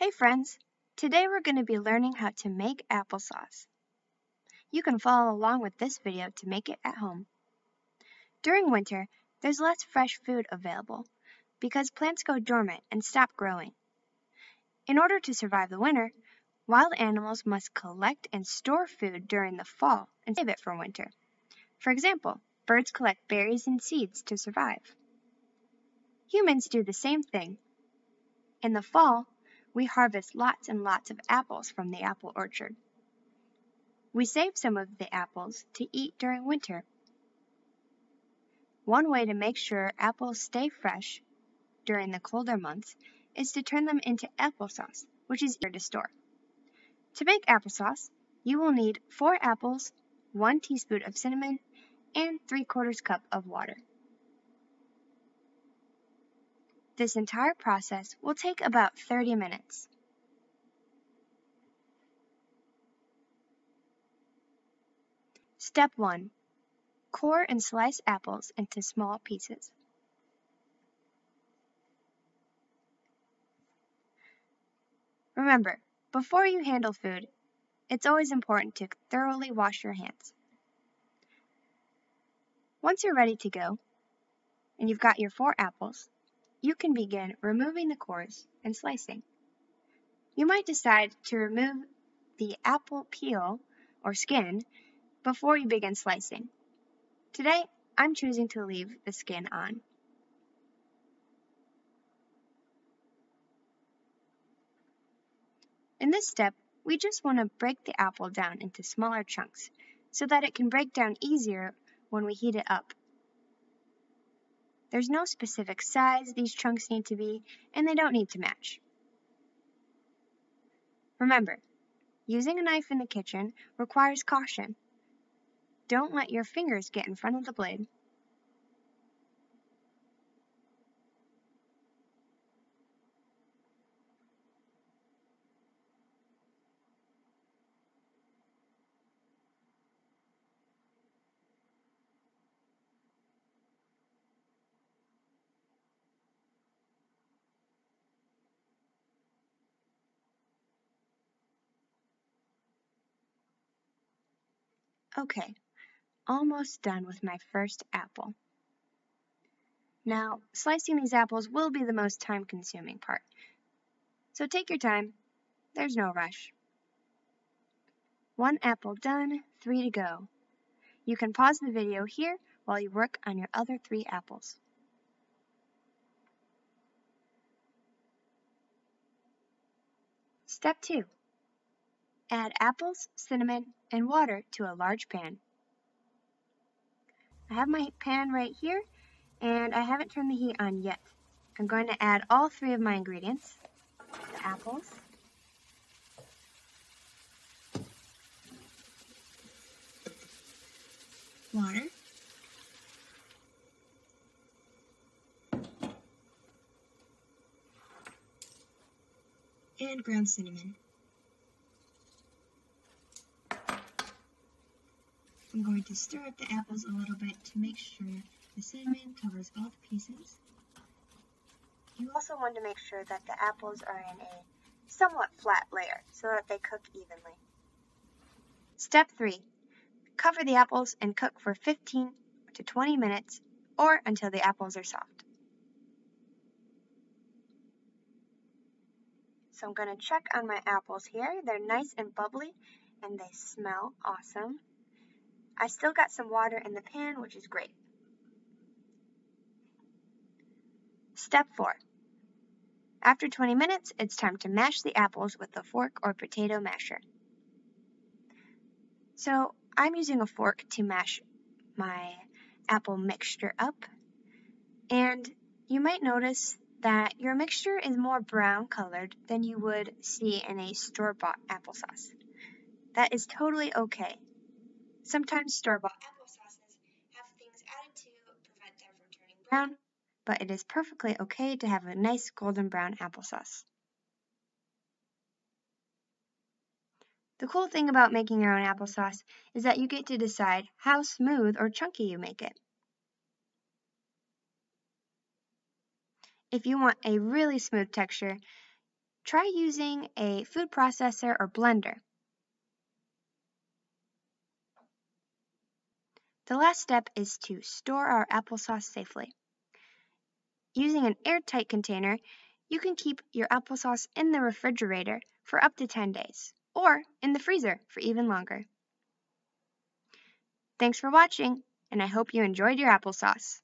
Hey friends! Today we're going to be learning how to make applesauce. You can follow along with this video to make it at home. During winter, there's less fresh food available because plants go dormant and stop growing. In order to survive the winter, wild animals must collect and store food during the fall and save it for winter. For example, birds collect berries and seeds to survive. Humans do the same thing. In the fall, we harvest lots and lots of apples from the apple orchard. We save some of the apples to eat during winter. One way to make sure apples stay fresh during the colder months is to turn them into applesauce, which is easier to store. To make applesauce, you will need 4 apples, 1 teaspoon of cinnamon, and 3/4 cup of water. This entire process will take about 30 minutes. Step 1. Core and slice apples into small pieces. Remember, before you handle food, it's always important to thoroughly wash your hands. Once you're ready to go, and you've got your 4 apples, you can begin removing the cores and slicing. You might decide to remove the apple peel or skin before you begin slicing. Today, I'm choosing to leave the skin on. In this step, we just want to break the apple down into smaller chunks so that it can break down easier when we heat it up. There's no specific size these chunks need to be, and they don't need to match. Remember, using a knife in the kitchen requires caution. Don't let your fingers get in front of the blade. Okay, almost done with my first apple. Now, slicing these apples will be the most time-consuming part, so take your time. There's no rush. 1 apple done, 3 to go. You can pause the video here while you work on your other 3 apples. Step 2. Add apples, cinnamon, and water to a large pan. I have my pan right here, and I haven't turned the heat on yet. I'm going to add all 3 of my ingredients: the apples, water, and ground cinnamon. I'm going to stir up the apples a little bit to make sure the cinnamon covers all the pieces. You also want to make sure that the apples are in a somewhat flat layer so that they cook evenly. Step 3. Cover the apples and cook for 15 to 20 minutes or until the apples are soft. So I'm going to check on my apples here. They're nice and bubbly and they smell awesome. I still got some water in the pan, which is great. Step 4. After 20 minutes, it's time to mash the apples with a fork or potato masher. So I'm using a fork to mash my apple mixture up, and you might notice that your mixture is more brown colored than you would see in a store-bought applesauce. That is totally okay. Sometimes store-bought applesauces have things added to prevent them from turning brown, but it is perfectly okay to have a nice golden brown applesauce. The cool thing about making your own applesauce is that you get to decide how smooth or chunky you make it. If you want a really smooth texture, Try using a food processor or blender. The last step is to store our applesauce safely. Using an airtight container, you can keep your applesauce in the refrigerator for up to 10 days, or in the freezer for even longer. Thanks for watching, and I hope you enjoyed your applesauce.